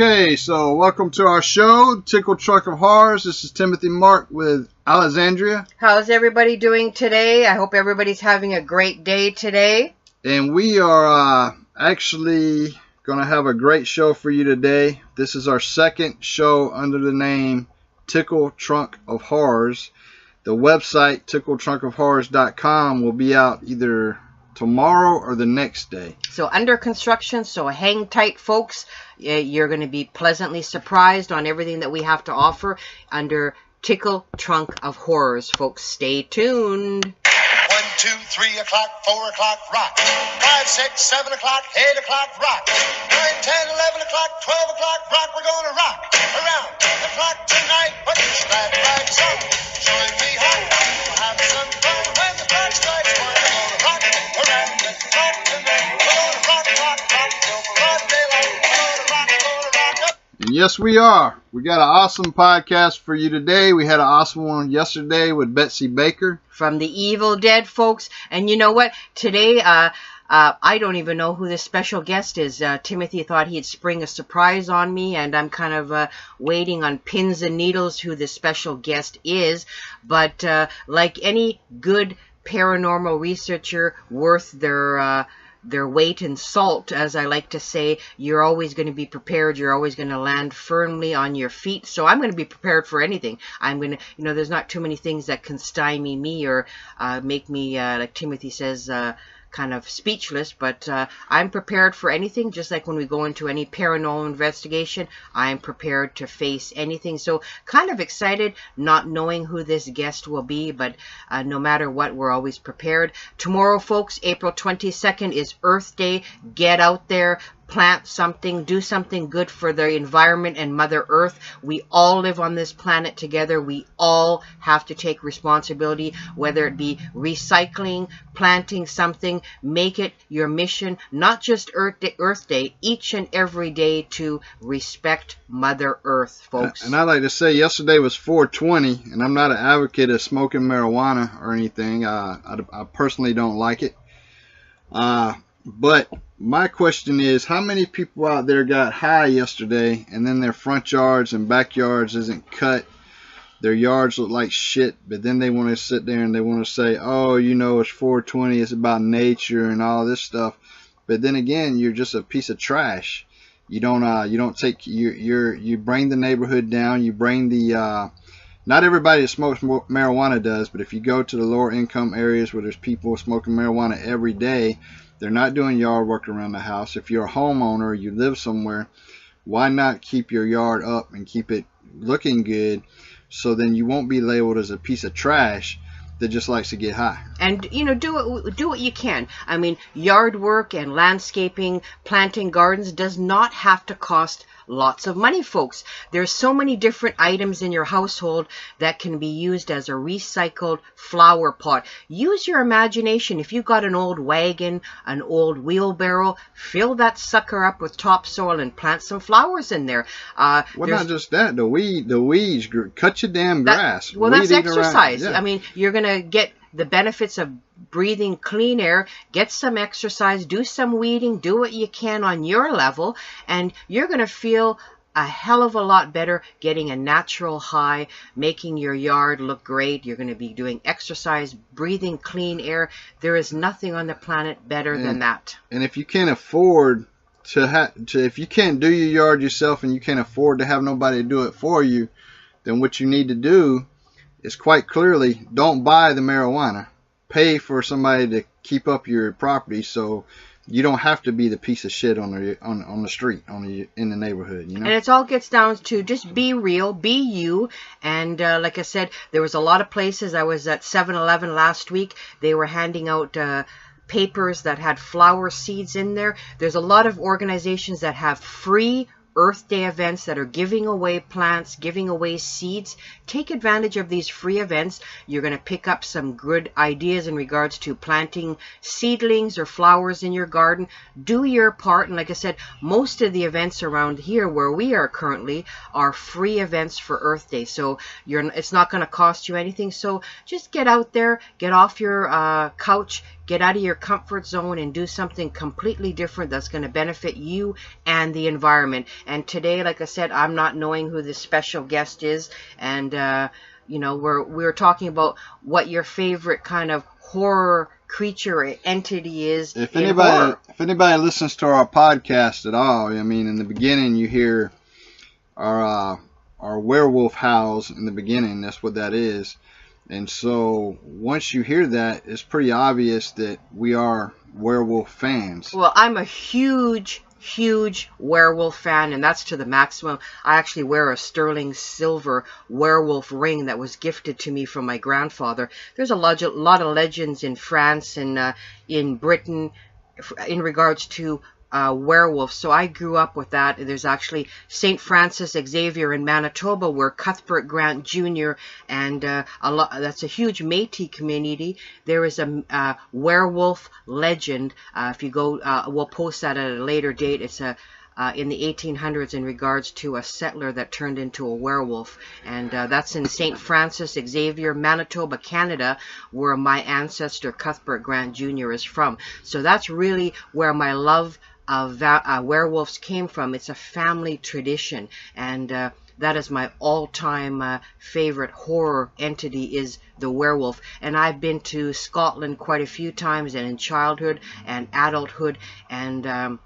Okay, so welcome to our show, Tickle Truck of Horrors. This is Timothy Mark with Alexandria. How's everybody doing today? I hope everybody's having a great day today. And we are actually going to have a great show for you today. This is our second show under the name Tickle Trunk of Horrors. The website, tickletrunkofhorrors.com, will be out either tomorrow or the next day. So under construction, so hang tight, folks. You're going to be pleasantly surprised on everything that we have to offer under Tickle Trunk of Horrors, folks. Stay tuned. 1, 2, 3 o'clock, 4 o'clock, rock. 5, 6, 7 o'clock, 8 o'clock, rock. 9, 10, 11 o'clock, 12 o'clock, rock. We're going to rock around the clock tonight. Put your glad rags on. Join me home. We'll have some fun when the clock strikes 1. We're going to rock around the clock tonight. We're going to rock, rock, rock till broad daylight. We're going to rock up. And yes, we are. We got an awesome podcast for you today. We had an awesome one yesterday with Betsy Baker. From the Evil Dead, folks. And you know what? Today, I don't even know who this special guest is. Timothy thought he'd spring a surprise on me, and I'm kind of waiting on pins and needles who this special guest is. But like any good paranormal researcher worth their weight in salt, as I like to say, you're always going to be prepared. You're always going to land firmly on your feet. So I'm going to be prepared for anything. I'm going to, there's not too many things that can stymie me or make me, like Timothy says, kind of speechless, but I'm prepared for anything. Just like when we go into any paranormal investigation, I'm prepared to face anything. So kind of excited, not knowing who this guest will be, but no matter what, we're always prepared. Tomorrow, folks, April 22nd is Earth Day. Get out there, plant something, do something good for the environment and Mother Earth. We all live on this planet together. We all have to take responsibility, whether it be recycling, planting something. Make it your mission, not just Earth Day, each and every day, to respect Mother Earth, folks. And I like to say, yesterday was 420, and I'm not an advocate of smoking marijuana or anything. I personally don't like it. But my question is, how many people out there got high yesterday and then their front yards and backyards isn't cut? Their yards look like shit, but then they want to sit there and they want to say, oh, it's 420, it's about nature and all this stuff. But then again, you're just a piece of trash. You don't take, you bring the neighborhood down. You bring the, not everybody that smokes marijuana does, but if you go to the lower income areas where there's people smoking marijuana every day, they're not doing yard work around the house. If you're a homeowner, you live somewhere, why not keep your yard up and keep it looking good, so then you won't be labeled as a piece of trash that just likes to get high. And do what you can. I mean, yard work and landscaping, planting gardens does not have to cost lots of money, folks. There's so many different items in your household that can be used as a recycled flower pot. Use your imagination. If you've got an old wagon, an old wheelbarrow, fill that sucker up with topsoil and plant some flowers in there. Well, not just that. The weeds. Cut your damn grass. Well, that's exercise. Yeah. I mean, you're going to get the benefits of breathing clean air. Get some exercise, do some weeding, do what you can on your level, and you're going to feel a hell of a lot better, getting a natural high, making your yard look great. You're going to be doing exercise, breathing clean air. There is nothing on the planet better than that. And if you can't afford if you can't do your yard yourself and you can't afford to have nobody do it for you, then what you need to do is quite clearly don't buy the marijuana. Pay for somebody to keep up your property so you don't have to be the piece of shit on the street, in the neighborhood. And it all gets down to just be real, be you. And like I said, there was a lot of places. I was at 7-Eleven last week. They were handing out papers that had flower seeds in there. There's a lot of organizations that have free Earth Day events that are giving away plants, giving away seeds. Take advantage of these free events. You're going to pick up some good ideas in regards to planting seedlings or flowers in your garden. Do your part. And like I said, most of the events around here where we are currently are free events for Earth Day. So it's not going to cost you anything. So just get out there, get off your couch, get out of your comfort zone and do something completely different that's going to benefit you and the environment. And today, like I said, I'm not knowing who this special guest is, and you know, we're talking about what your favorite kind of horror creature or entity is. If anybody listens to our podcast at all, I mean, in the beginning you hear our werewolf howls in the beginning. That's what that is. And so once you hear that, it's pretty obvious that we are werewolf fans. Well, I'm a huge werewolf fan, and that's to the maximum. I actually wear a sterling silver werewolf ring that was gifted to me from my grandfather. There's a lot of legends in France and in Britain in regards to werewolves, so I grew up with that. There's actually St. Francis Xavier in Manitoba, where Cuthbert Grant Jr. and that's a huge Métis community. There is a werewolf legend. If you go, we'll post that at a later date. It's in the 1800s in regards to a settler that turned into a werewolf, and that's in St. Francis Xavier, Manitoba, Canada, where my ancestor Cuthbert Grant Jr. is from. So that's really where my love of werewolves came from. It's a family tradition, and that is my all-time favorite horror entity, is the werewolf. And I've been to Scotland quite a few times, and in childhood and adulthood, and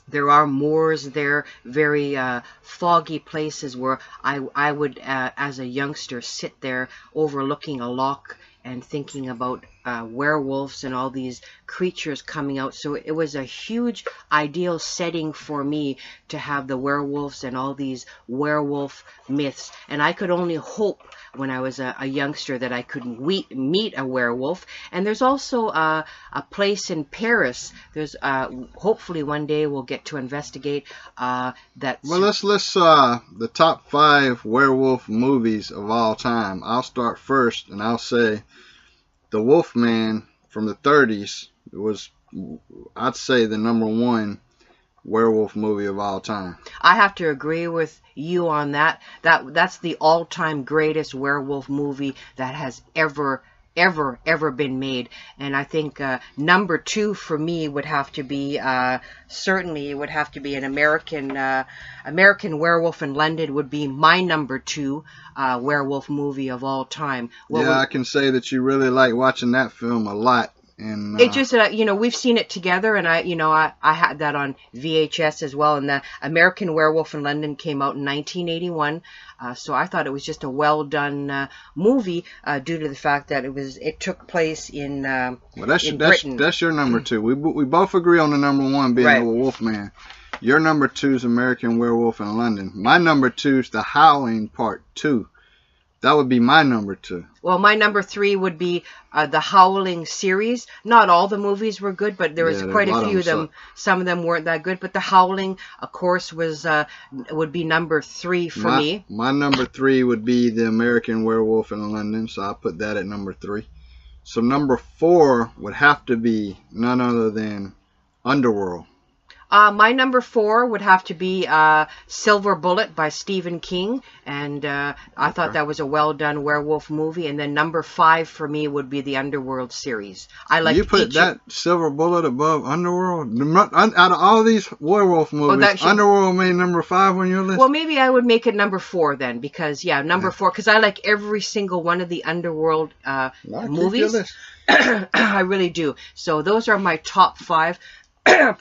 there are moors there, very foggy places where I would, as a youngster, sit there overlooking a loch and thinking about werewolves and all these creatures coming out. So it was a huge ideal setting for me to have the werewolves and all these werewolf myths. And I could only hope when I was a youngster that I could meet a werewolf. And there's also a place in Paris. There's hopefully one day we'll get to investigate that. Well, let's the top 5 werewolf movies of all time. I'll start first, and I'll say The Wolfman from the 30s was, I'd say, the #1 werewolf movie of all time. I have to agree with you on that. That's the all-time greatest werewolf movie that has ever been made. And I think #2 for me would have to be certainly it would have to be an American Werewolf in London would be my #2 werewolf movie of all time. I can say that you really like watching that film a lot. And it just you know, we've seen it together, and I had that on VHS as well. And the American Werewolf in London came out in 1981, so I thought it was just a well done movie due to the fact that it took place in Britain. That's your #2. We both agree on the #1 being The Wolfman. Your #2 is American Werewolf in London. My #2 is The Howling Part 2. That would be my #2. Well, my #3 would be the Howling series. Not all the movies were good, but there was quite a few of them. Some of them weren't that good, but the Howling, of course, would be #3 for me. My #3 would be the American Werewolf in London, so I'll put that at #3. So #4 would have to be none other than Underworld. My #4 would have to be Silver Bullet by Stephen King, and I thought that was a well-done werewolf movie. And then #5 for me would be the Underworld series. I like. You put that Silver Bullet above Underworld? Out of all these werewolf movies, Underworld made #5 on your list? Well, maybe I would make it #4 then, because #4, because I like every single one of the Underworld movies. I really do. So those are my top 5.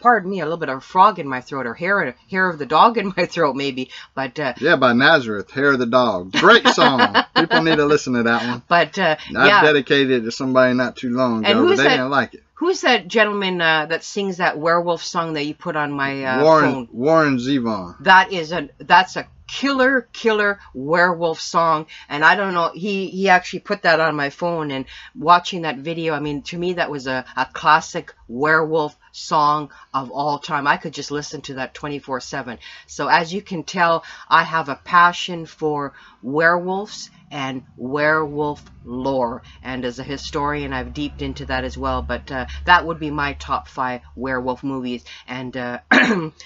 Pardon me, a little bit of a frog in my throat, or hair of the dog in my throat, maybe. But by Nazareth, Hair of the Dog. Great song. People need to listen to that one. But I dedicated it to somebody not too long ago, but they didn't like it. Who's that gentleman that sings that werewolf song that you put on my phone? Warren Zevon. That's a killer werewolf song, and I don't know, he actually put that on my phone, and watching that video, I mean, to me that was a classic werewolf song of all time. I could just listen to that 24/7. So as you can tell, I have a passion for werewolves and werewolf lore, and as a historian I've deeped into that as well. But that would be my top 5 werewolf movies. And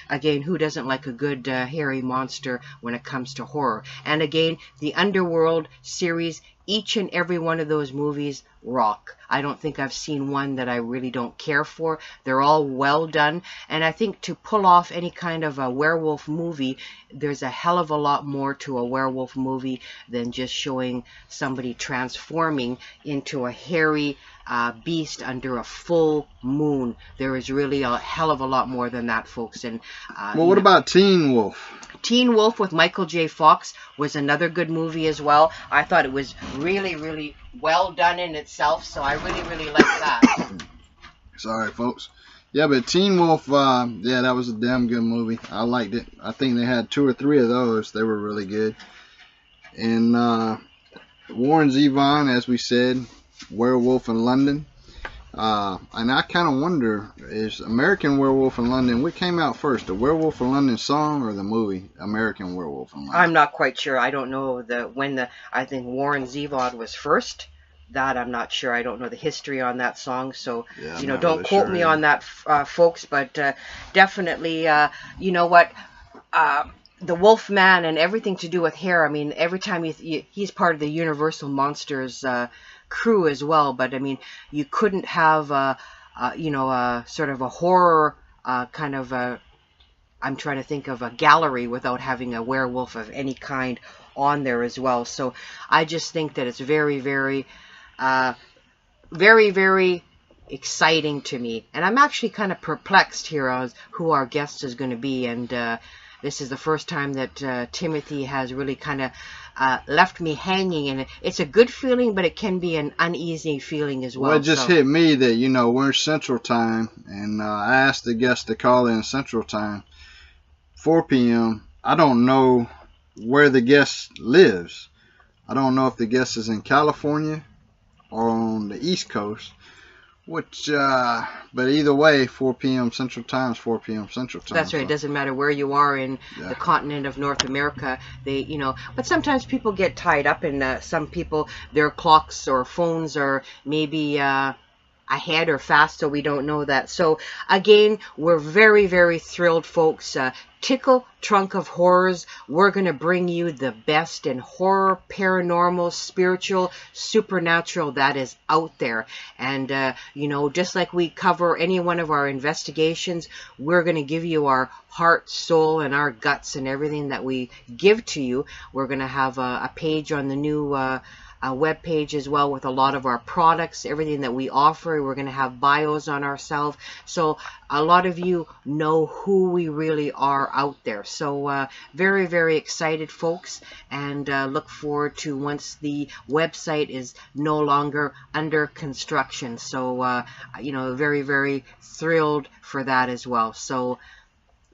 again, who doesn't like a good hairy monster when it comes to horror? And again, the Underworld series, each and every one of those movies rock. I don't think I've seen one that I really don't care for. They're all well done, and I think to pull off any kind of a werewolf movie, there's a hell of a lot more to a werewolf movie than just showing somebody transforming into a hairy beast under a full moon. There is really a hell of a lot more than that, folks. And well, what about Teen Wolf? Teen Wolf with Michael J. Fox was another good movie as well. I thought it was really, really well done in itself, so I really, really liked that. Sorry, folks. Yeah, but Teen Wolf, yeah, that was a damn good movie. I liked it. I think they had 2 or 3 of those. They were really good. And Warren Zevon, as we said, Werewolf in London. And I kind of wonder, is American Werewolf in London, what came out first, the Werewolf in London song or the movie American Werewolf in London? I'm not quite sure. I don't know I think Warren Zevon was first. That I'm not sure. I don't know the history on that song, so yeah, don't really quote me on that, folks. But definitely, you know what? The Wolfman and everything to do with hair. I mean, every time he's part of the Universal Monsters crew as well, but I mean, you couldn't have sort of a horror kind of I'm trying to think of a gallery without having a werewolf of any kind on there as well. So I just think that it's very, very very, very exciting to me, and I'm actually kind of perplexed here as who our guest is going to be. And this is the first time that Timothy has really kind of left me hanging, and it's a good feeling, but it can be an uneasy feeling as well. Well, it just hit me that, we're Central Time, and I asked the guest to call in Central Time, 4 p.m. I don't know where the guest lives. I don't know if the guest is in California or on the East Coast, but either way, 4 p.m. Central Time is 4 p.m. Central Time. That's right. So it doesn't matter where you are in the continent of North America. But sometimes people get tied up, and some people, their clocks or phones are maybe ahead or fast, so we don't know that. So again, we're very, very thrilled, folks. Tickle Trunk of Horrors, we're going to bring you the best in horror, paranormal, spiritual, supernatural that is out there. And, just like we cover any one of our investigations, we're going to give you our heart, soul, and our guts and everything that we give to you. We're going to have a page on the new web page as well with a lot of our products, everything that we offer. We're going to have bios on ourselves, so a lot of you know who we really are out there. So very, very excited, folks, and look forward to once the website is no longer under construction. So very, very thrilled for that as well. So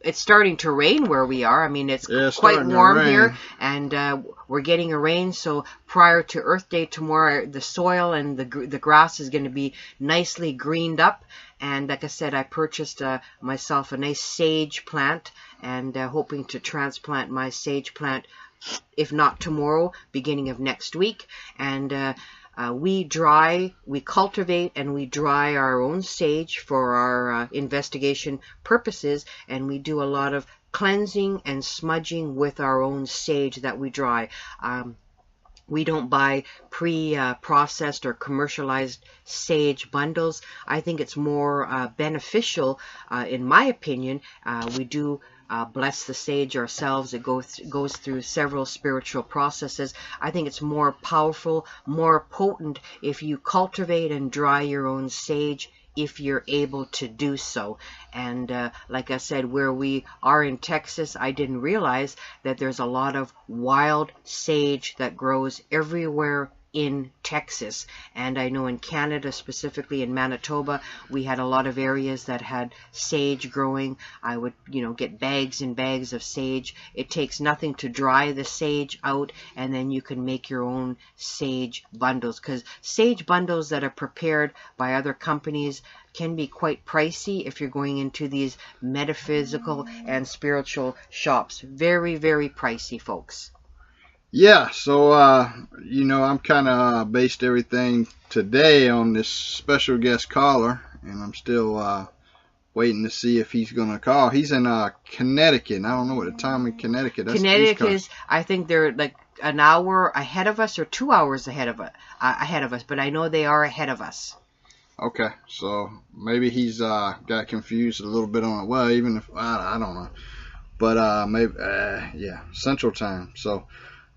it's starting to rain where we are. I mean, it's quite warm here, and we're getting a rain. So prior to Earth Day tomorrow, the soil and the grass is going to be nicely greened up. And like I said, I purchased myself a nice sage plant, and hoping to transplant my sage plant, if not tomorrow, beginning of next week. And we cultivate and we dry our own sage for our investigation purposes, and we do a lot of cleansing and smudging with our own sage that we dry. We don't buy pre-processed or commercialized sage bundles. I think it's more beneficial, in my opinion. We do bless the sage ourselves. It goes through several spiritual processes. I think it's more powerful, more potent if you cultivate and dry your own sage, if you're able to do so. And like I said, where we are in Texas, I didn't realize that there's a lot of wild sage that grows everywhere in Texas. And I know in Canada, specifically in Manitoba, we had a lot of areas that had sage growing. I would, get bags and bags of sage. It takes nothing to dry the sage out, and then you can make your own sage bundles, because sage bundles that are prepared by other companies can be quite pricey if you're going into these metaphysical and spiritual shops. Very, very pricey, folks. Yeah, so, I'm kind of based everything today on this special guest caller, and I'm still waiting to see if he's going to call. He's in Connecticut. I don't know what the time in Connecticut. Connecticut is, I think they're like an hour ahead of us or 2 hours ahead of us, but I know they are ahead of us. Okay, so maybe he's got confused a little bit on it. Well, even if I don't know, but maybe yeah, Central Time. So,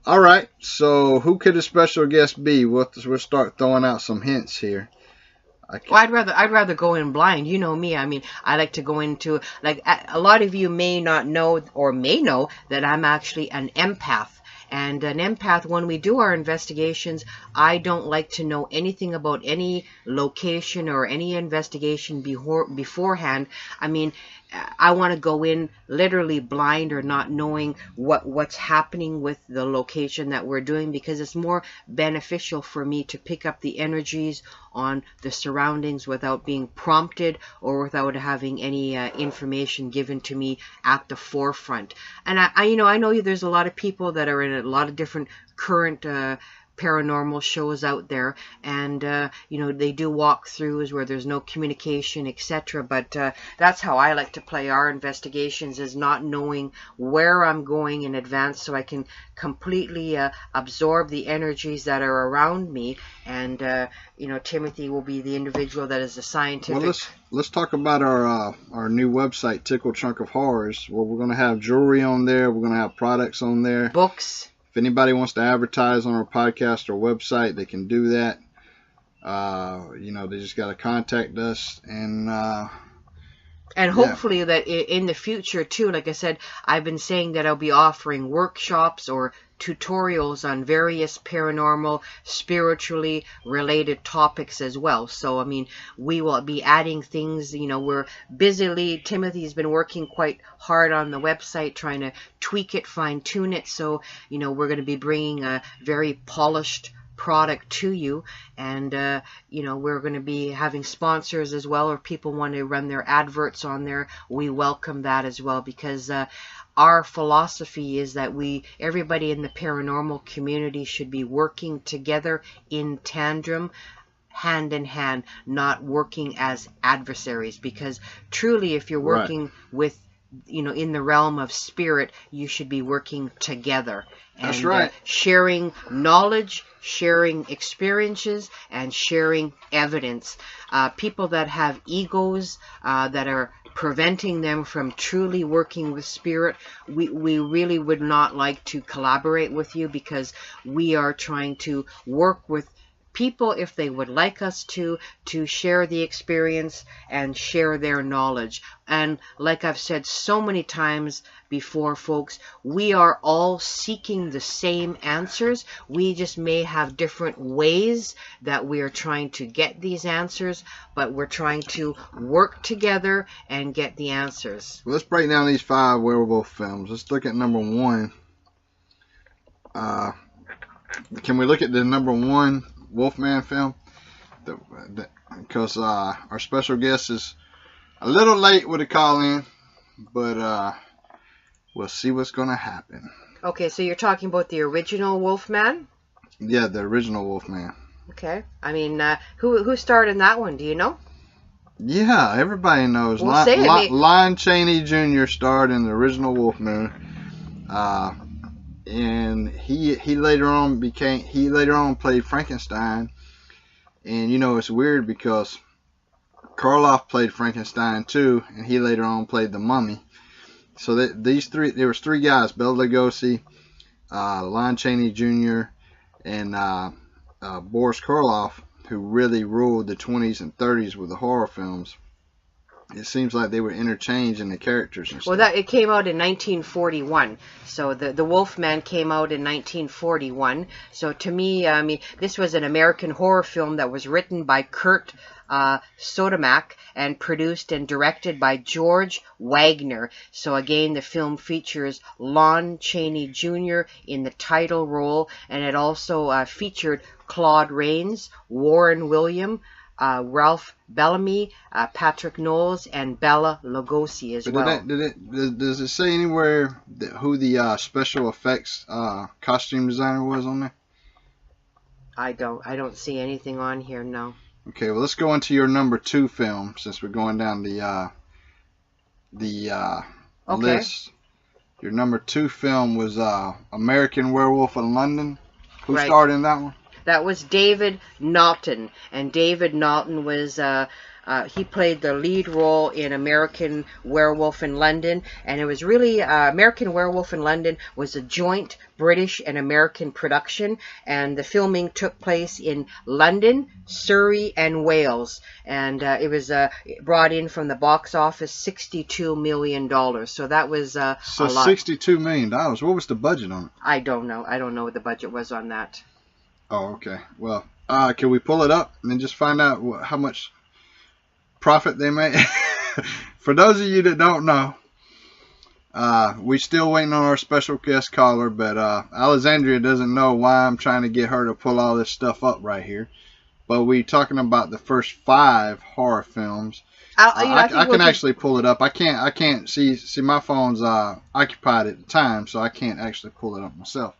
all right. So, who could a special guest be? We'll start throwing out some hints here. Well, I'd rather go in blind. You know me. I mean, I like to go into, like, a lot of you may not know or may know that I'm actually an empath. And an empath, when we do our investigations, I don't like to know anything about any location or any investigation beforehand. I mean, I want to go in literally blind or not knowing what's happening with the location that we're doing, because it's more beneficial for me to pick up the energies on the surroundings without being prompted or without having any information given to me at the forefront. And I know there's a lot of people that are in a lot of different current paranormal shows out there, and they do walkthroughs where there's no communication, etc. But that's how I like to play our investigations, is not knowing where I'm going in advance, so I can completely absorb the energies that are around me. And Timothy will be the individual that is the scientific. Well, let's talk about our new website, Tickle Trunk of Horrors, where we're going to have jewelry on there. We're going to have products on there, books. If anybody wants to advertise on our podcast or website, they can do that. They just got to contact us, and hopefully that in the future too, like I said, I've been saying that I'll be offering workshops or tutorials on various paranormal, spiritually related topics as well. So, I mean, we will be adding things. We're Timothy's been working quite hard on the website, trying to tweak it, fine-tune it. So, we're going to be bringing a very polished product to you, and we're going to be having sponsors as well, or people want to run their adverts on there. We welcome that as well, because our philosophy is that everybody in the paranormal community should be working together in tandem, hand in hand, not working as adversaries. Because truly, if you're working with, in the realm of spirit, you should be working together. That's and, right. Sharing knowledge, sharing experiences, and sharing evidence. People that have egos that are preventing them from truly working with spirit, we really would not like to collaborate with you, because we are trying to work with people, if they would like us to share the experience and share their knowledge. And like I've said so many times before, folks, we are all seeking the same answers. We just may have different ways that we are trying to get these answers, but we're trying to work together and get the answers. Well, let's break down these 5 werewolf films. Let's look at number 1. Can we look at the number 1 Wolfman film? Because our special guest is a little late with a call-in, but we'll see what's going to happen. Okay, so you're talking about the original Wolfman? Yeah, the original Wolfman. Okay. I mean, who starred in that one? Do you know? Yeah, everybody knows. Well, Lon Chaney Jr. starred in the original Wolfman. And he later on played Frankenstein. And it's weird because Karloff played Frankenstein too, and he later on played the Mummy. So there was 3 guys: Bela Lugosi, Lon Chaney Jr., and Boris Karloff, who really ruled the 20s and 30s with the horror films. It seems like they were interchanging the characters and stuff. Well, it came out in 1941. So the Wolfman came out in 1941. So to me, I mean, this was an American horror film that was written by Kurt Sodermack and produced and directed by George Wagner. So again, the film features Lon Chaney Jr. in the title role, and it also featured Claude Rains, Warren William, Ralph Bellamy, Patrick Knowles, and Bela Lugosi as well. Does it say anywhere who the special effects costume designer was on there? I don't see anything on here, no. Okay, well, let's go into your number 2 film, since we're going down the okay. list. Your number 2 film was American Werewolf of London. Who Right. starred in that one? That was David Naughton, and David Naughton was he played the lead role in American Werewolf in London, and it was really American Werewolf in London was a joint British and American production, and the filming took place in London, Surrey, and Wales, and it was brought in from the box office $62 million. So that was a lot. $62 million. What was the budget on it? I don't know. I don't know what the budget was on that. Oh, okay. Well, can we pull it up and then just find out how much profit they made? For those of you that don't know, we're still waiting on our special guest caller, but Alexandria doesn't know why I'm trying to get her to pull all this stuff up right here. But we're talking about the first 5 horror films. I can actually pull it up. I can't see my phone's occupied at the time, so I can't actually pull it up myself.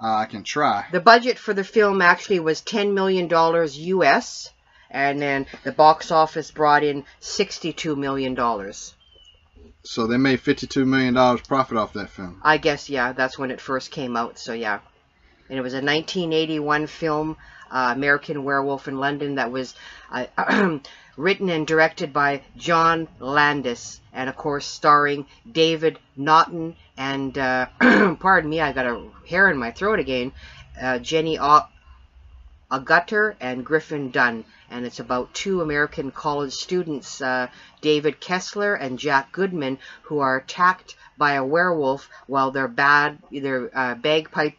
I can try. The budget for the film actually was $10 million US, and then the box office brought in $62 million. So they made $52 million profit off that film. I guess, yeah, that's when it first came out, so yeah. And it was a 1981 film, American Werewolf in London, that was written and directed by John Landis, and of course starring David Naughton and, pardon me, I got a hair in my throat again, Jenny Agutter and Griffin Dunn. And it's about 2 American college students, David Kessler and Jack Goodman, who are attacked by a werewolf while they're backpacking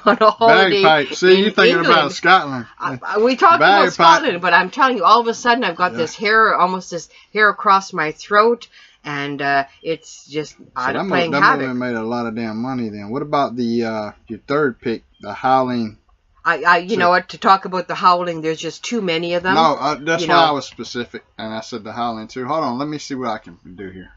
on a holiday. Bagpipe. See, you're thinking England. about Scotland. We talked about Bagpipe. Scotland, but I'm telling you, all of a sudden I've got this hair, almost this hair across my throat, and it's just playing that havoc. movie made a lot of damn money then. What about the your third pick, The Howling? You know what, to talk about The Howling, there's just too many of them. No, that's why I was specific, and I said The Howling too. Hold on, let me see what I can do here.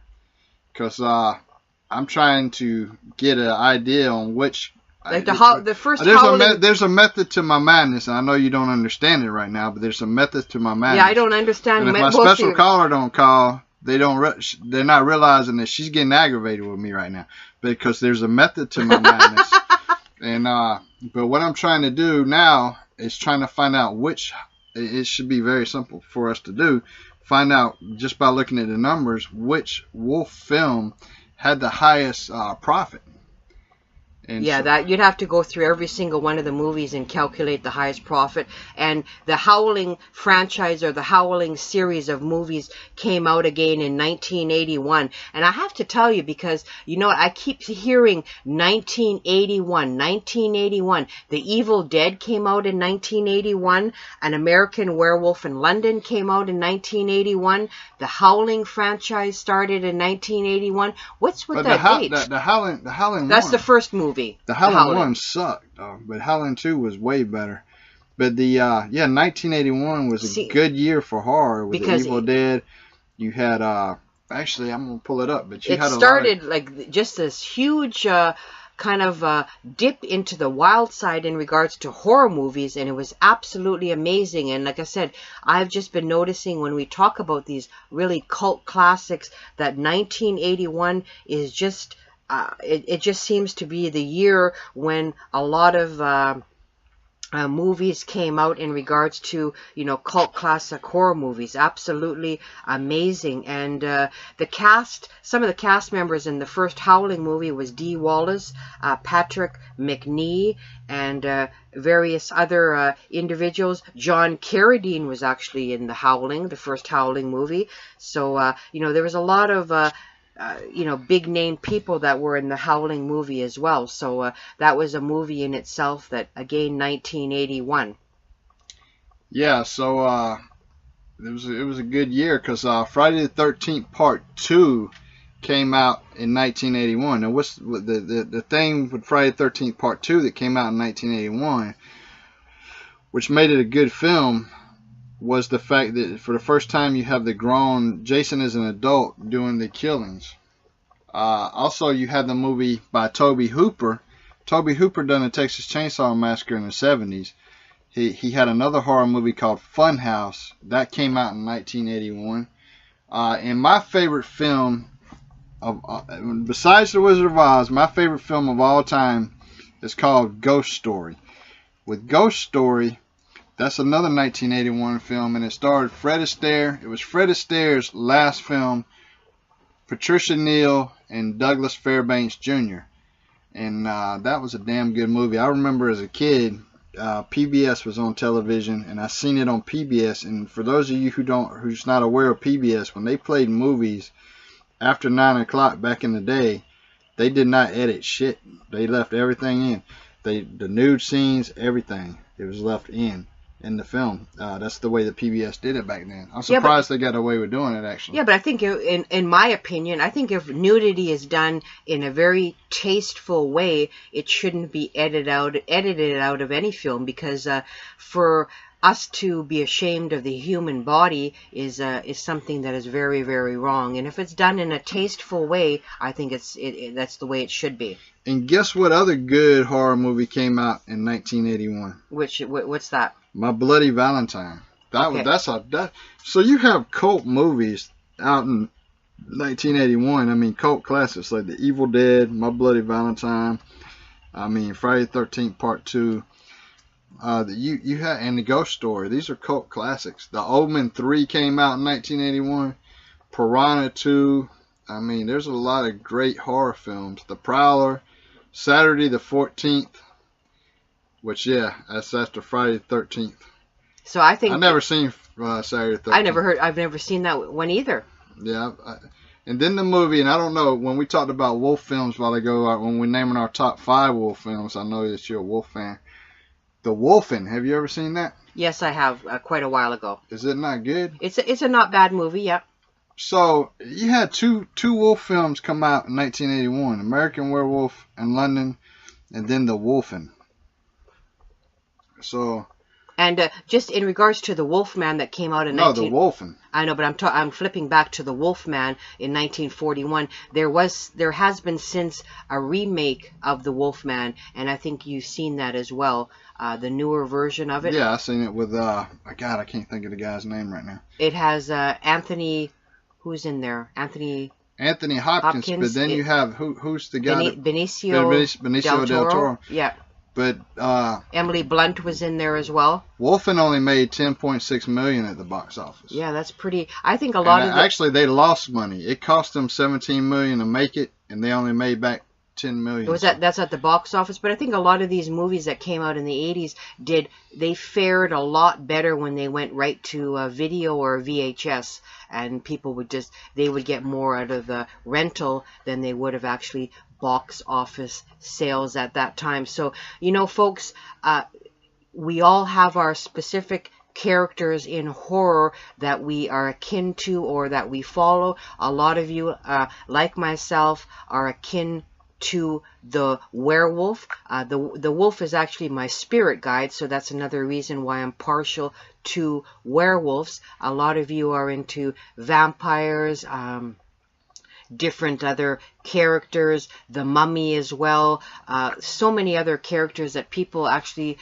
Because I'm trying to get an idea on which... Like the first Howling... There's a method to my madness, and I know you don't understand it right now, but there's a method to my madness. Yeah, I don't understand. And if my special caller don't call, they're not realizing that she's getting aggravated with me right now. Because there's a method to my madness. And but what I'm trying to do now is trying to find out which, it should be very simple for us to do, find out just by looking at the numbers which wolf film had the highest profit. And yeah, that you'd have to go through every single one of the movies and calculate the highest profit. And the Howling franchise, or the Howling series of movies, came out again in 1981. And I have to tell you, because you know what, I keep hearing 1981. The Evil Dead came out in 1981. An American Werewolf in London came out in 1981. The Howling franchise started in 1981. What's with that date? The Howling. That's 1. the first movie. The Howling 1 sucked, but Howling 2 was way better. But 1981 was a good year for horror with the Evil Dead. You had actually, I'm gonna pull it up, but it started like just this huge kind of dip into the wild side in regards to horror movies, and it was absolutely amazing. And like I said, I've just been noticing when we talk about these really cult classics that 1981 is just it just seems to be the year when a lot of movies came out in regards to, you know, cult classic horror movies. Absolutely amazing. And some of the cast members in the first Howling movie was Dee Wallace, Patrick McNee, and various other individuals. John Carradine was actually in the Howling, the first Howling movie. So, you know, there was a lot of you know, big name people that were in the Howling movie as well. So that was a movie in itself that, again, 1981. Yeah, so it was a good year, because Friday the 13th Part 2 came out in 1981. Now, what's the thing with Friday the 13th Part 2 that came out in 1981, which made it a good film, was the fact that for the first time you have the grown Jason as an adult doing the killings. Also, you had the movie by Tobe Hooper. Tobe Hooper done the Texas Chainsaw Massacre in the 70s. He had another horror movie called Funhouse. That came out in 1981. And my favorite film besides The Wizard of Oz, my favorite film of all time is called Ghost Story. With Ghost Story, that's another 1981 film, and it starred Fred Astaire. It was Fred Astaire's last film, Patricia Neal and Douglas Fairbanks Jr. And that was a damn good movie. I remember as a kid, PBS was on television, and I seen it on PBS. And for those of you who's not aware of PBS, when they played movies after 9 o'clock back in the day, they did not edit shit. They left everything in. The nude scenes, everything, it was left in the film. That's the way the PBS did it back then. I'm surprised they got away with doing it, actually. Yeah, but I think, in my opinion, I think if nudity is done in a very tasteful way, it shouldn't be edited out of any film, because for us to be ashamed of the human body is something that is very, very wrong. And if it's done in a tasteful way, I think that's the way it should be. And guess what other good horror movie came out in 1981? What's that? My Bloody Valentine. So you have cult movies out in 1981. I mean, cult classics like The Evil Dead, My Bloody Valentine. I mean, Friday the 13th Part 2. You had, and The Ghost Story. These are cult classics. The Omen 3 came out in 1981. Piranha 2. I mean, there's a lot of great horror films. The Prowler, Saturday the 14th, which, yeah, that's after Friday the 13th. So I think I've never seen Saturday the 13th. I've never seen that one either. Yeah, and then the movie, and I don't know, when we talked about wolf films a while ago, when we're naming our top 5 wolf films, I know that you're a wolf fan. The Wolfen, have you ever seen that? Yes, I have, quite a while ago. Is it not good? It's a not bad movie, yeah. So, you had two wolf films come out in 1981, American Werewolf in London, and then The Wolfen. So... And just in regards to the Wolfman that came out in the Wolfen. I know, but I'm flipping back to the Wolfman in 1941. There has been since a remake of the Wolfman, and I think you've seen that as well. The newer version of it. Yeah, I've seen it with God, I can't think of the guy's name right now. It has Anthony, who's in there? Anthony Hopkins, but then you have who's the guy? Benicio del Toro. Yeah. But Emily Blunt was in there as well. Wolfen only made $10.6 million at the box office. Yeah, that's pretty. I think a lot of actually they lost money. It cost them $17 million to make it, and they only made back $10 million. That's at the box office, but I think a lot of these movies that came out in the 80s they fared a lot better when they went right to video or VHS, and people would get more out of the rental than they would have actually box office sales at that time. So, folks, we all have our specific characters in horror that we are akin to or that we follow. A lot of you, like myself, are akin to the werewolf. The wolf is actually my spirit guide, so that's another reason why I'm partial to werewolves. A lot of you are into vampires, different other characters, the Mummy as well, so many other characters that people actually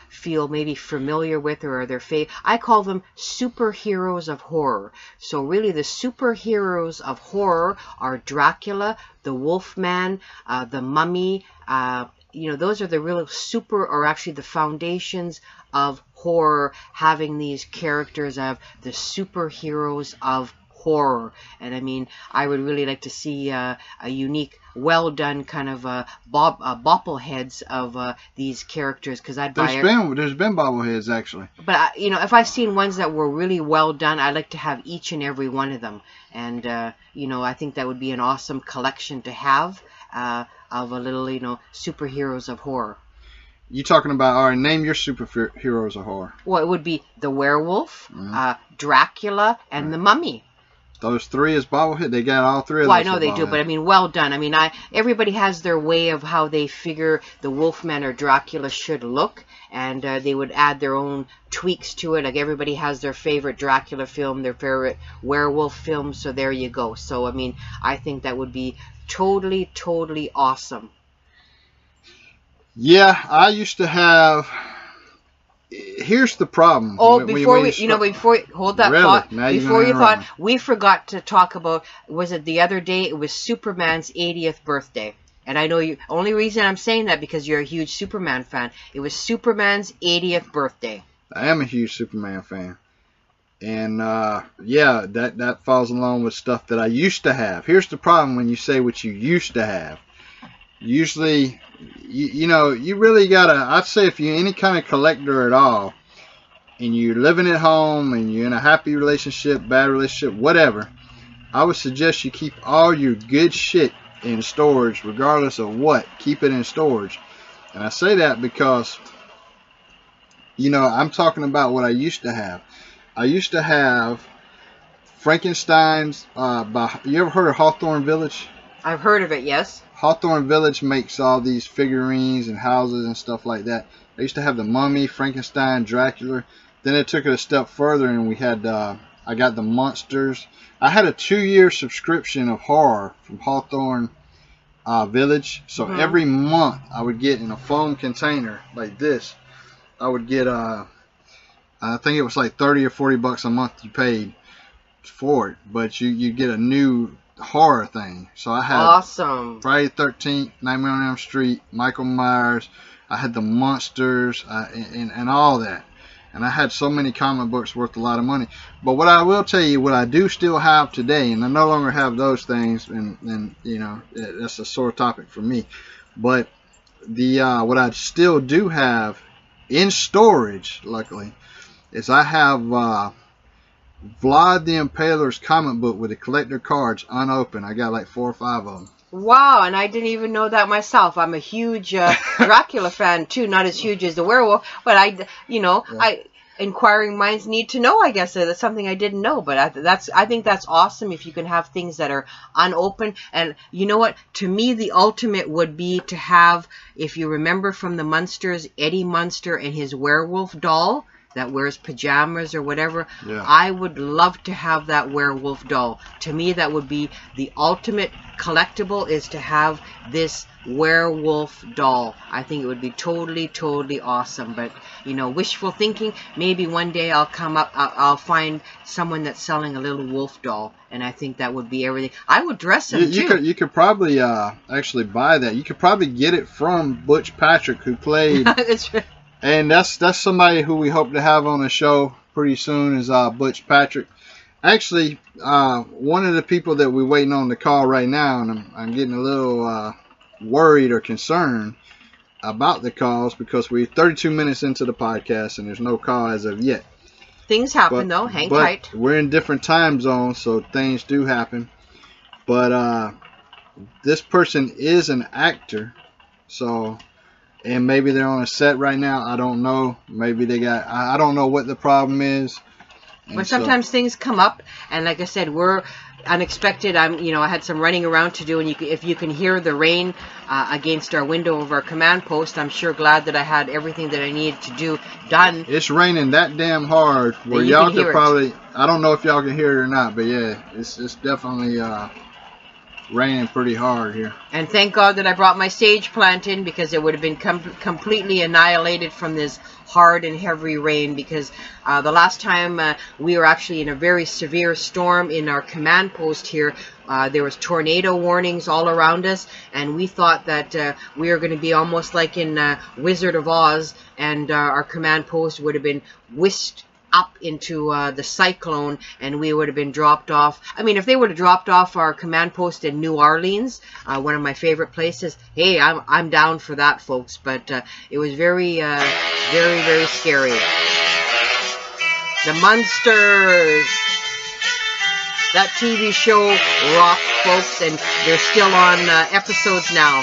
feel maybe familiar with or are their favorite. I call them superheroes of horror. So really the superheroes of horror are Dracula, the Wolfman, the Mummy. Those are the real or actually the foundations of horror, having these characters of the superheroes of horror. And I mean, I would really like to see a unique, well done kind of bobbleheads of these characters, because I'd buy there's been bobbleheads actually. But if I've seen ones that were really well done, I'd like to have each and every one of them. And I think that would be an awesome collection to have of a little superheroes of horror. You talking about, all right, name your superheroes of horror. Well, it would be the werewolf, Dracula, and the Mummy. Those 3 is bobblehead. They got all 3 of those. Well, I know they do, but I mean, well done. I mean, everybody has their way of how they figure the Wolfman or Dracula should look, and they would add their own tweaks to it. Like everybody has their favorite Dracula film, their favorite werewolf film. So there you go. So I mean, I think that would be totally, totally awesome. Yeah, I used to have here's the problem. Oh, before hold that really? thought. Now Before you thought, we forgot to talk about, was it the other day? It was Superman's 80th birthday. And I know you, only reason I'm saying that because you're a huge Superman fan. It was Superman's 80th birthday. I am a huge Superman fan. And, yeah, that falls along with stuff that I used to have. Here's the problem when you say what you used to have. Usually, you know, you really gotta, I'd say if you're any kind of collector at all, and you're living at home, and you're in a happy relationship, bad relationship, whatever, I would suggest you keep all your good shit in storage, regardless of what. Keep it in storage. And I say that because, you know, I'm talking about what I used to have. I used to have Frankenstein's, you ever heard of Hawthorne Village? I've heard of it, yes. Hawthorne Village makes all these figurines and houses and stuff like that. I used to have the Mummy, Frankenstein, Dracula. Then it took it a step further and we had, I got the monsters. I had a 2-year subscription of horror from Hawthorne Village. So every month I would get in a foam container like this. I would get, I think it was like 30 or 40 bucks a month you paid for it. But you get a new horror thing. So I had awesome Friday the 13th, Nightmare on Elm Street, Michael Myers. I had the monsters and all that. And I had so many comic books worth a lot of money. But what I will tell you, what I do still have today, and I no longer have those things, and you know, that's a sore topic for me. But the what I still do have in storage, luckily, is I have Vlad the Impaler's comic book with the collector cards unopened. I got like 4 or 5 of them. Wow, and I didn't even know that myself. I'm a huge Dracula fan too, not as huge as the werewolf, but inquiring minds need to know, I guess. That's something I didn't know, but I think that's awesome if you can have things that are unopened. And you know what? To me, the ultimate would be to have, if you remember from the Munsters, Eddie Munster and his werewolf doll that wears pajamas or whatever. Yeah. I would love to have that werewolf doll. To me, that would be the ultimate collectible, is to have this werewolf doll. I think it would be totally, totally awesome. But, you know, wishful thinking, maybe one day I'll find someone that's selling a little wolf doll, and I think that would be everything. I would dress him too. You could probably actually buy that. You could probably get it from Butch Patrick, who played That's right. And that's somebody who we hope to have on the show pretty soon, is Butch Patrick. Actually, one of the people that we're waiting on to call right now, and I'm getting a little worried or concerned about the calls because we're 32 minutes into the podcast and there's no call as of yet. Things happen though, hang tight. We're in different time zones, so things do happen. But this person is an actor, so... And maybe they're on a set right now. I don't know. Maybe they got... I don't know what the problem is. But sometimes things come up. And like I said, we're unexpected. I had some running around to do. And if you can hear the rain against our window of our command post, I'm sure glad that I had everything that I needed to do done. It's raining that damn hard where y'all could probably... I don't know if y'all can hear it or not. But yeah, it's definitely... raining pretty hard here. And thank God that I brought my sage plant in, because it would have been completely annihilated from this hard and heavy rain, because the last time we were actually in a very severe storm in our command post here. There was tornado warnings all around us, and we thought that we were going to be almost like in Wizard of Oz, and our command post would have been whisked up into the cyclone, and we would have been dropped off. I mean, if they would have dropped off our command post in New Orleans, one of my favorite places, hey, I'm down for that, folks. But it was very, very, very scary. The Munsters. That TV show rocked, folks, and they're still on episodes now.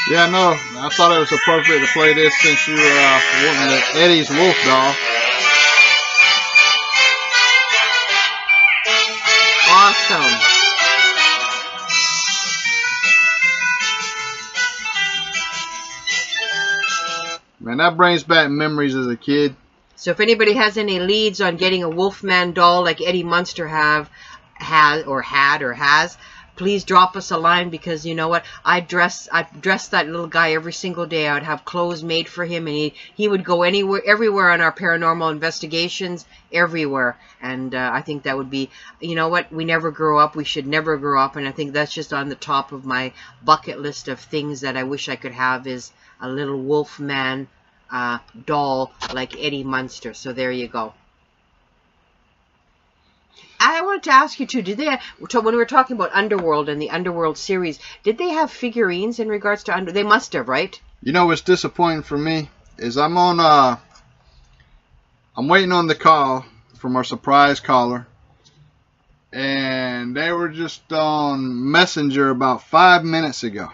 Yeah, no, I thought it was appropriate to play this since you were wanting Eddie's wolf doll. Awesome. Man, that brings back memories as a kid. So if anybody has any leads on getting a Wolfman doll like Eddie Munster has, please drop us a line, because you know what, I dress that little guy every single day. I would have clothes made for him, and he would go everywhere on our paranormal investigations, everywhere. And I think that would be, you know what, we never grow up. We should never grow up, and I think that's just on the top of my bucket list of things that I wish I could have, is a little wolf man doll like Eddie Munster. So there you go. I wanted to ask you too, when we were talking about Underworld and the Underworld series, did they have figurines in regards to They must have, right? You know what's disappointing for me is I'm waiting on the call from our surprise caller, and they were just on Messenger about 5 minutes ago,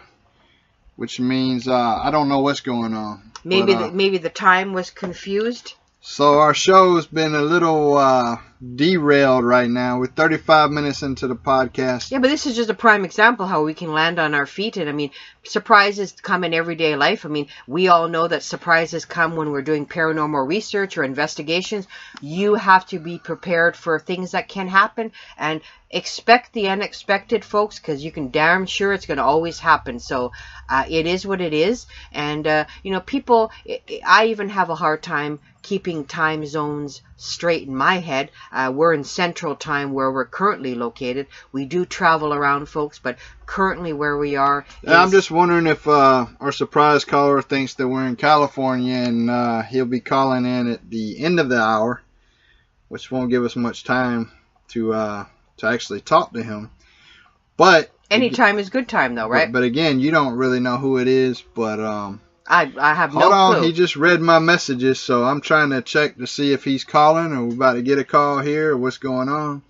which means I don't know what's going on. Maybe the time was confused. So our show's been a little derailed right now. We're 35 minutes into the podcast. Yeah, but this is just a prime example how we can land on our feet. And I mean, surprises come in everyday life. I mean, we all know that surprises come when we're doing paranormal research or investigations. You have to be prepared for things that can happen, and expect the unexpected, folks, because you can damn sure it's going to always happen. So it is what it is. And, you know, people, I even have a hard time keeping time zones straight in my head. We're in Central Time where we're currently located. We do travel around, folks, but currently where we are is... I'm just wondering if our surprise caller thinks that we're in California, and he'll be calling in at the end of the hour, which won't give us much time to actually talk to him. But any time is good time, though, right? But again, you don't really know who it is, but I have no clue. Hold on, clue. he just read my messages, so I'm trying to check to see if he's calling, or we're about to get a call here, or what's going on.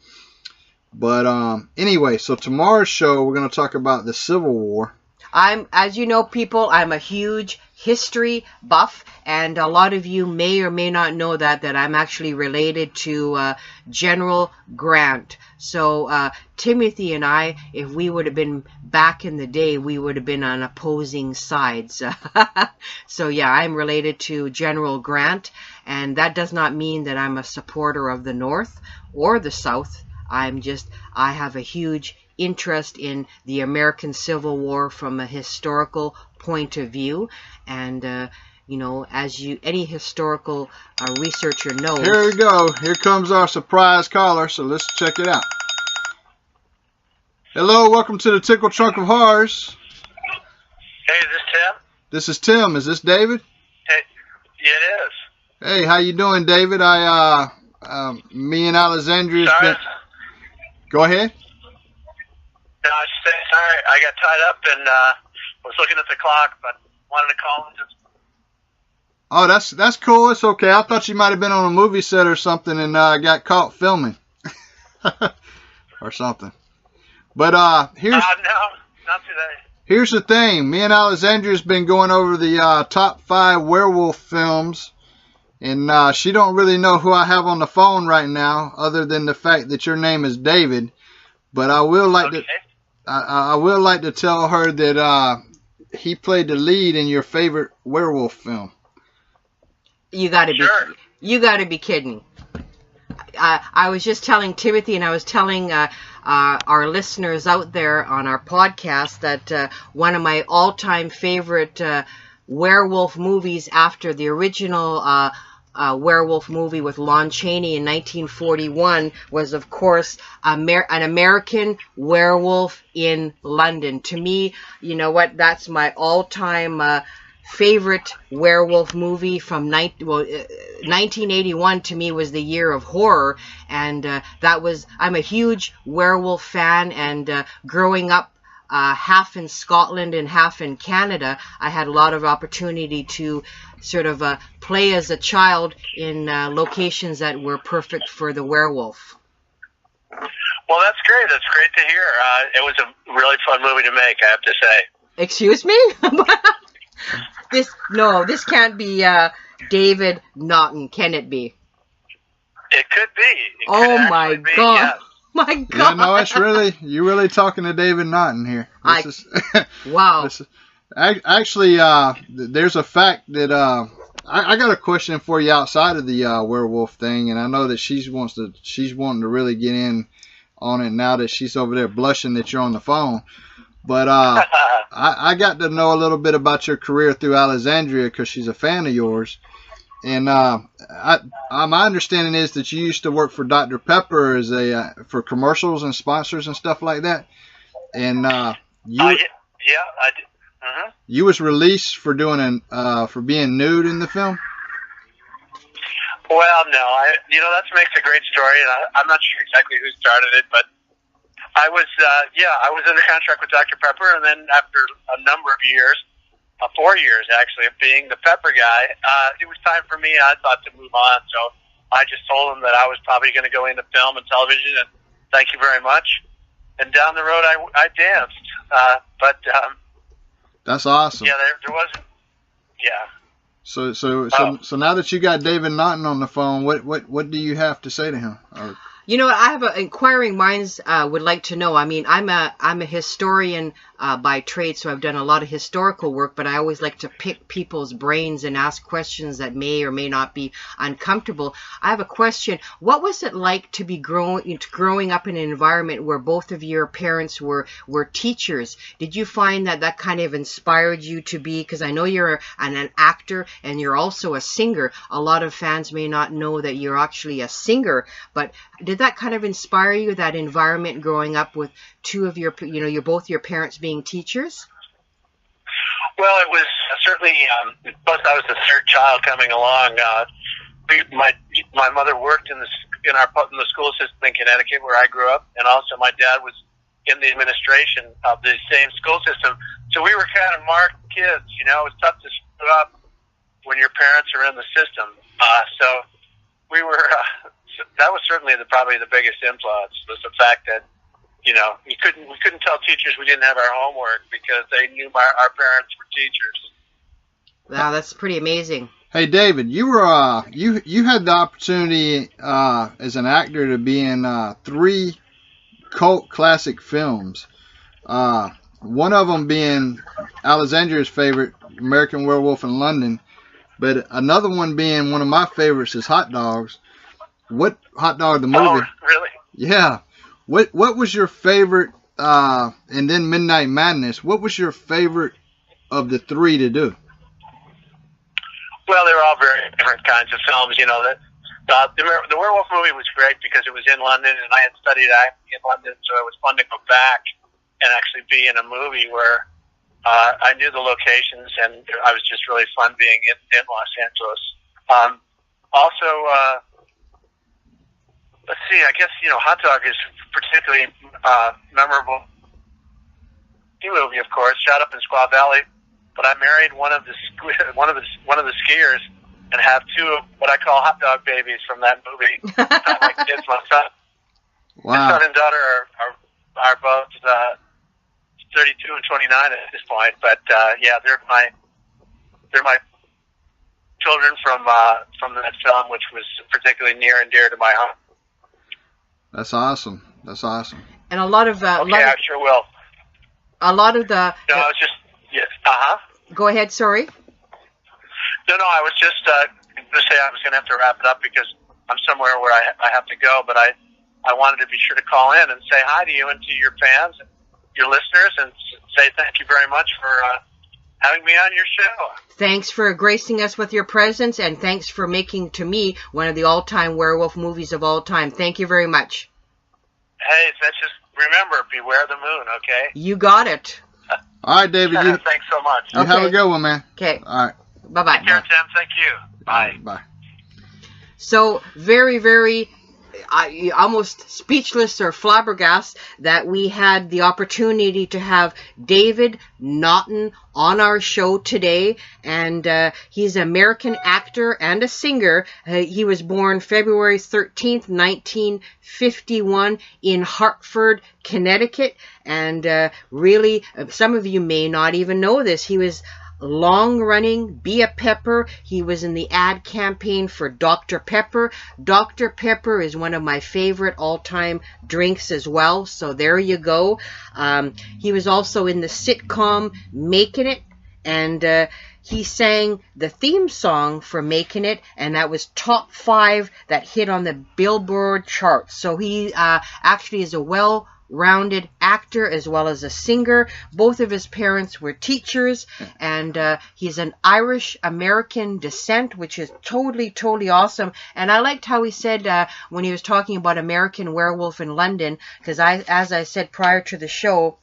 But anyway, so tomorrow's show, we're going to talk about the Civil War. As you know, people, I'm a huge history buff, and a lot of you may or may not know that I'm actually related to General Grant. So Timothy and I, if we would have been back in the day, we would have been on opposing sides. So yeah, I'm related to General Grant, and that does not mean that I'm a supporter of the North or the South. I have a huge interest in the American Civil War from a historical point of view, and you know, as any historical researcher knows. Here we go. Here comes our surprise caller, so let's check it out. Hello, welcome to the Tickle Trunk of Horrors. Hey, is this Tim? This is Tim. Is this David? Hey, yeah, it is. Hey, how you doing, David? Me and Alexandria. Go ahead. No, I was just saying, sorry, I got tied up and was looking at the clock, but wanted to call and just... Oh, that's cool. It's okay. I thought you might have been on a movie set or something and got caught filming. Or something. But here's... no, not today. Here's the thing. Me and Alexandria's been going over the top 5 werewolf films, and she don't really know who I have on the phone right now, other than the fact that your name is David. But I will like to... I will like to tell her that he played the lead in your favorite werewolf film. You gotta be kidding. I was just telling Timothy, and I was telling our listeners out there on our podcast that one of my all-time favorite werewolf movies, after the original werewolf movie with Lon Chaney in 1941, was, of course, an American Werewolf in London. To me, you know what, that's my all-time favorite werewolf movie from 1981. To me was the year of horror, and I'm a huge werewolf fan, and growing up half in Scotland and half in Canada, I had a lot of opportunity to sort of play as a child in locations that were perfect for the werewolf. Well, that's great. That's great to hear. It was a really fun movie to make, I have to say. Excuse me? This can't be David Naughton, can it be? It could be. Oh my God. Yeah. My God. Yeah, no, you're really talking to David Naughton here. Wow. Actually, there's a fact that I got a question for you outside of the werewolf thing, and I know that she's wanting to really get in on it now that she's over there blushing that you're on the phone. But I got to know a little bit about your career through Alexandria because she's a fan of yours. And my understanding is that you used to work for Dr. Pepper as for commercials and sponsors and stuff like that. And yeah, I did. You was released for doing for being nude in the film. Well, no, that makes a great story, and I'm not sure exactly who started it, but I was under contract with Dr. Pepper, and then after a number of years, 4 years actually, of being the Pepper guy, it was time for me. I thought to move on, so I just told him that I was probably going to go into film and television, and thank you very much. And down the road, I danced, but that's awesome. Yeah, there wasn't. Yeah. So now that you got David Naughton on the phone, what do you have to say to him? Or, you know what? I have inquiring minds would like to know. I mean, I'm a historian by trade, so I've done a lot of historical work, but I always like to pick people's brains and ask questions that may or may not be uncomfortable. I have a question. What was it like to be growing up in an environment where both of your parents were teachers? Did you find that kind of inspired you to be, because I know you're an actor and you're also a singer. A lot of fans may not know that you're actually a singer, but did that kind of inspire you, that environment growing up with two of your, both your parents being teachers? Well, it was certainly, plus I was the third child coming along. My mother worked in the school system in Connecticut where I grew up, and also my dad was in the administration of the same school system. So we were kind of marked kids, It was tough to screw up when your parents are in the system. So we were, that was certainly probably the biggest influence, was the fact that, we couldn't tell teachers we didn't have our homework because they knew our parents were teachers. Wow, that's pretty amazing. Hey, David, you were you had the opportunity as an actor to be in 3 cult classic films. One of them being Alexandria's favorite, American Werewolf in London, but another one being one of my favorites is Hot Dogs. What Hot Dog the movie? Oh, really? Yeah. What was your favorite? And then Midnight Madness. What was your favorite of the 3 to do? Well, they were all very different kinds of films. The Werewolf movie was great because it was in London, and I had studied acting in London, so it was fun to go back and actually be in a movie where I knew the locations, and I was just really fun being in Los Angeles. Also, let's see, I guess, Hot Dog is particularly memorable. The movie, of course, shot up in Squaw Valley, but I married one of the skiers and have 2 of what I call hot dog babies from that movie. My kids, my son. Wow. My son and daughter are both 32 and 29 at this point, but yeah, they're my children from that film, which was particularly near and dear to my heart. That's awesome. That's awesome. And a lot of I sure will. A lot of the. No, I was just yes. Go ahead. Sorry. No, I was just going to say I was going to have to wrap it up because I'm somewhere where I have to go, but I wanted to be sure to call in and say hi to you and to your fans and your listeners and say thank you very much for having me on your show. Thanks for gracing us with your presence, and thanks for making, to me, one of the all-time werewolf movies of all time. Thank you very much. Hey, that's just, remember, beware the moon, okay? You got it. All right, David. Thanks so much. You have a good one, man. Okay. All right. Bye-bye. Take care, Tim. Thank you. Bye. Bye. So, very, very... almost speechless or flabbergasted that we had the opportunity to have David Naughton on our show today, and he's an American actor and a singer. He was born February 13th, 1951 in Hartford, Connecticut, and really, some of you may not even know this. He was long-running Be a Pepper. He was in the ad campaign for Dr. Pepper. Dr. Pepper is one of my favorite all-time drinks as well, so there you go. He was also in the sitcom Making It, and he sang the theme song for Making It, and that was top 5 that hit on the Billboard charts. So he actually is a well-rounded actor as well as a singer. Both of his parents were teachers, and he's an Irish-American descent, which is totally, totally awesome. And I liked how he said when he was talking about American Werewolf in London, because as I said prior to the show,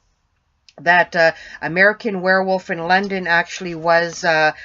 that American Werewolf in London actually was a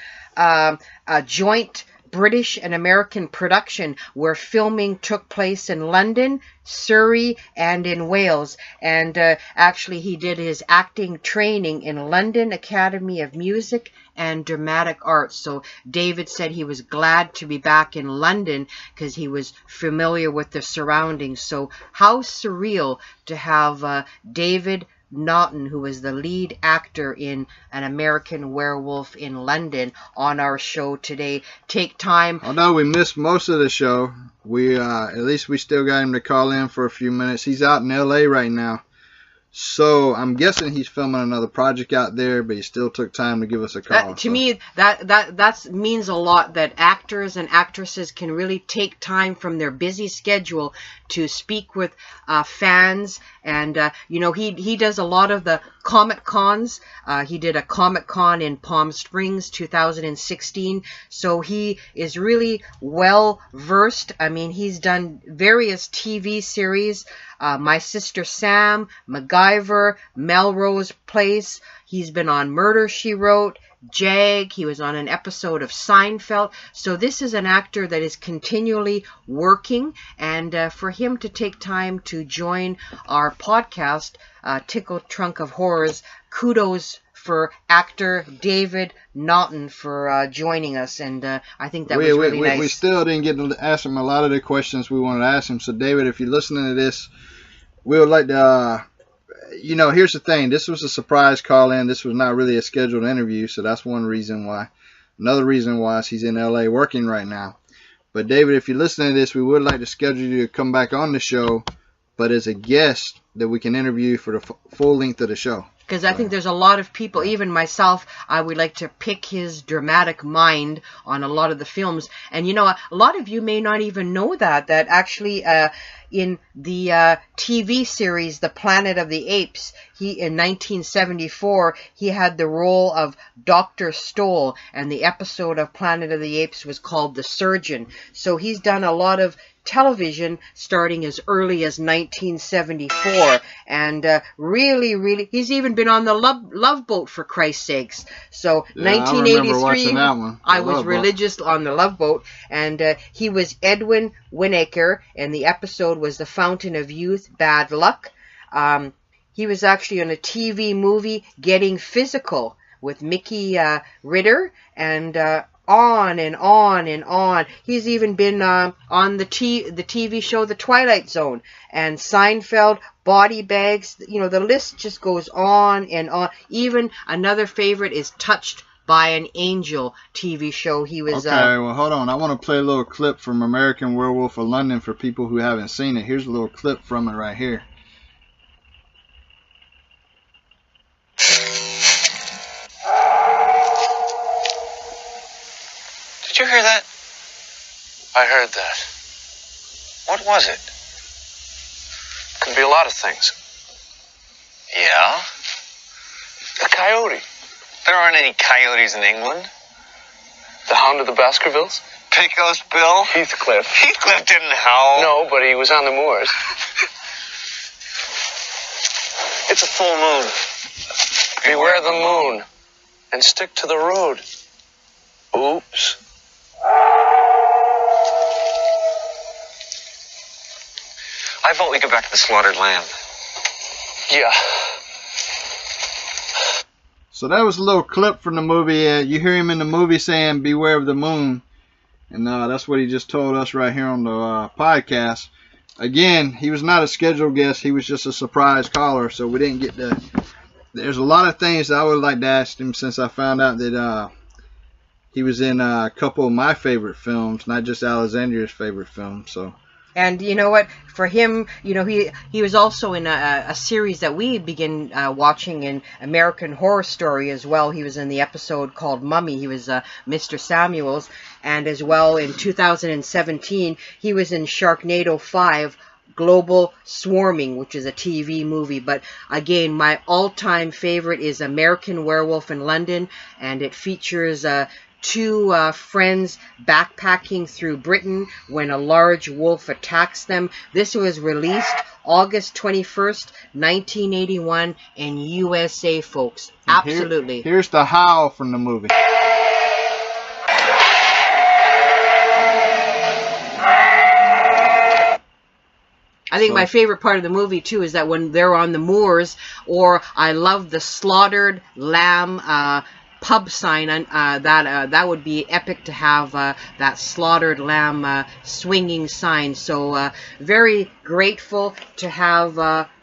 joint British and American production where filming took place in London, Surrey, and in Wales. And actually he did his acting training in London Academy of Music and Dramatic Arts. So David said he was glad to be back in London because he was familiar with the surroundings. So how surreal to have David Naughton, who was the lead actor in An American Werewolf in London, on our show today. Take time. Although we missed most of the show, we at least we still got him to call in for a few minutes. He's out in LA right now, so I'm guessing he's filming another project out there, but he still took time to give us a call. To me, that means a lot, that actors and actresses can really take time from their busy schedule to speak with fans. And you know, he does a lot of the Comic Cons. He did a Comic Con in Palm Springs 2016, so he is really well versed. I mean, he's done various TV series, My Sister Sam, MacGyver, Melrose Place. He's been on Murder, She Wrote, Jag. He was on an episode of Seinfeld. So this is an actor that is continually working, and for him to take time to join our podcast, Tickle Trunk of Horrors, kudos for actor David Naughton for joining us, and I think that was really nice. We still didn't get to ask him a lot of the questions we wanted to ask him. So David, if you're listening to this, we would like to you know, here's the thing. This was a surprise call-in. This was not really a scheduled interview, so that's one reason why. Another reason why is he's in L.A. working right now. But, David, if you're listening to this, we would like to schedule you to come back on the show, but as a guest that we can interview for the full length of the show. Because I think there's a lot of people, even myself, I would like to pick his dramatic mind on a lot of the films. And, you know, a lot of you may not even know that actually in the TV series, The Planet of the Apes, in 1974, he had the role of Dr. Stoll, and the episode of Planet of the Apes was called The Surgeon. So he's done a lot of television starting as early as 1974, and really, he's even been on the Love Boat, for Christ's sakes. So yeah, 1983, I was religious on the Love Boat, and he was Edwin Winaker, and the episode was The Fountain of Youth, Bad Luck. He was actually on a TV movie, Getting Physical, with Mickey Ritter, and on and on and on. He's even been on the TV show The Twilight Zone and Seinfeld, Body Bags. You know, the list just goes on and on. Even another favorite is Touched by an Angel TV show. He was... Okay, well, hold on. I want to play a little clip from American Werewolf of London for people who haven't seen it. Here's a little clip from it right here. Did you hear that? I heard that. What was it? Could be a lot of things. Yeah? A coyote. There aren't any coyotes in England. The Hound of the Baskervilles? Pecos Bill? Heathcliff. Heathcliff didn't howl. No, but he was on the moors. It's a full moon. Beware the moon. And stick to the road. Oops. I vote we go back to the slaughtered lamb. Yeah. So that was a little clip from the movie. You hear him in the movie saying, beware of the moon. And that's what he just told us right here on the podcast. Again, he was not a scheduled guest. He was just a surprise caller. So we didn't get to... There's a lot of things that I would like to ask him since I found out that he was in a couple of my favorite films, not just Alexandria's favorite films. So And you know what? For him, you know, he was also in a series that we begin watching in American Horror Story as well. He was in the episode called Mummy. He was Mr. Samuels. And as well in 2017, he was in Sharknado 5, Global Swarming, which is a TV movie. But again, my all-time favorite is American Werewolf in London, and it features two friends backpacking through Britain when a large wolf attacks them. This was released August 21st, 1981 in USA, folks. Absolutely. Here's the howl from the movie. I think my favorite part of the movie, too, is that when they're on the moors, or I love the slaughtered lamb pub sign. That would be epic to have that slaughtered lamb swinging sign. So very grateful to have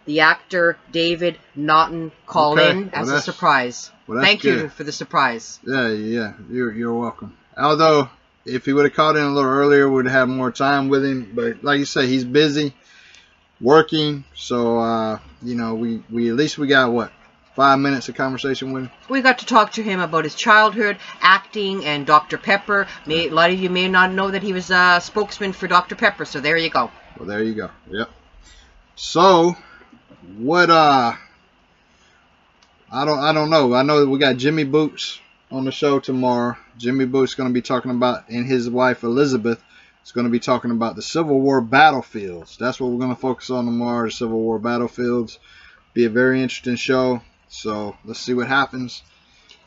the actor David Naughton call in as a surprise. Thank you for the surprise. Yeah, you're welcome. Although, if he would have called in a little earlier, we'd have more time with him. But like you say, he's busy working. So, you know, we at least we got, what, 5 minutes of conversation with him? We got to talk to him about his childhood, acting, and Dr. Pepper. A lot of you may not know that he was a spokesman for Dr. Pepper, so there you go. Well, there you go. Yep. So, what, I don't know. I know that we got Jimmy Boots on the show tomorrow. Jimmy Boots is going to be talking about, and his wife Elizabeth is going to be talking about the Civil War battlefields. That's what we're going to focus on tomorrow, the Civil War battlefields. Be a very interesting show. So let's see what happens.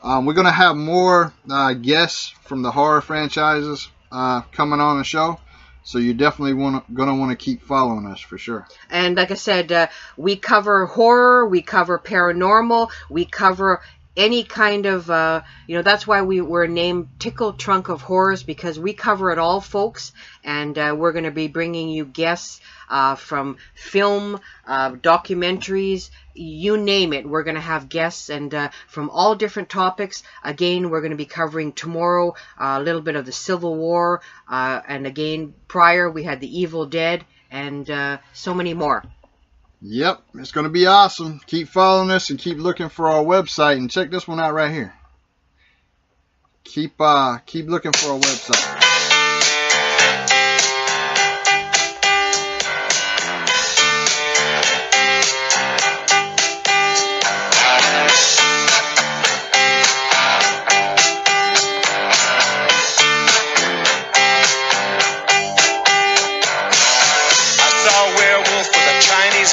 We're going to have more guests from the horror franchises coming on the show. So you definitely going to want to keep following us for sure. And like I said, we cover horror, we cover paranormal, we cover any kind of, that's why we were named Tickle Trunk of Horrors, because we cover it all, folks. And we're going to be bringing you guests from film, documentaries, you name it. We're going to have guests and from all different topics. Again, we're going to be covering tomorrow a little bit of the Civil War. And again, prior, we had the Evil Dead and so many more. Yep, it's going to be awesome. Keep following us and keep looking for our website. And check this one out right here. Keep looking for our website.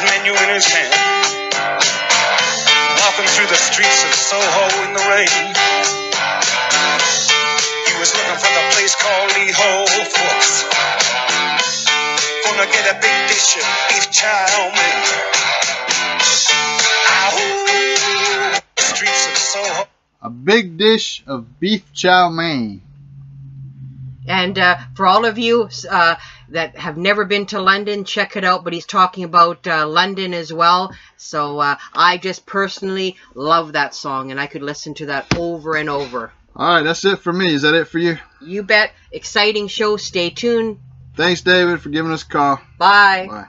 Menu in his hand, walking through the streets of Soho in the rain. He was looking for the place called Lee Ho Fooks. Gonna get a big dish of beef chow mein. Streets of Soho. A big dish of beef chow mein. And for all of you that have never been to London, check it out. But he's talking about London as well. So I just personally love that song, and I could listen to that over and over. All right, that's it for me. Is that it for you? You bet. Exciting show. Stay tuned. Thanks, David, for giving us a call. Bye. Bye.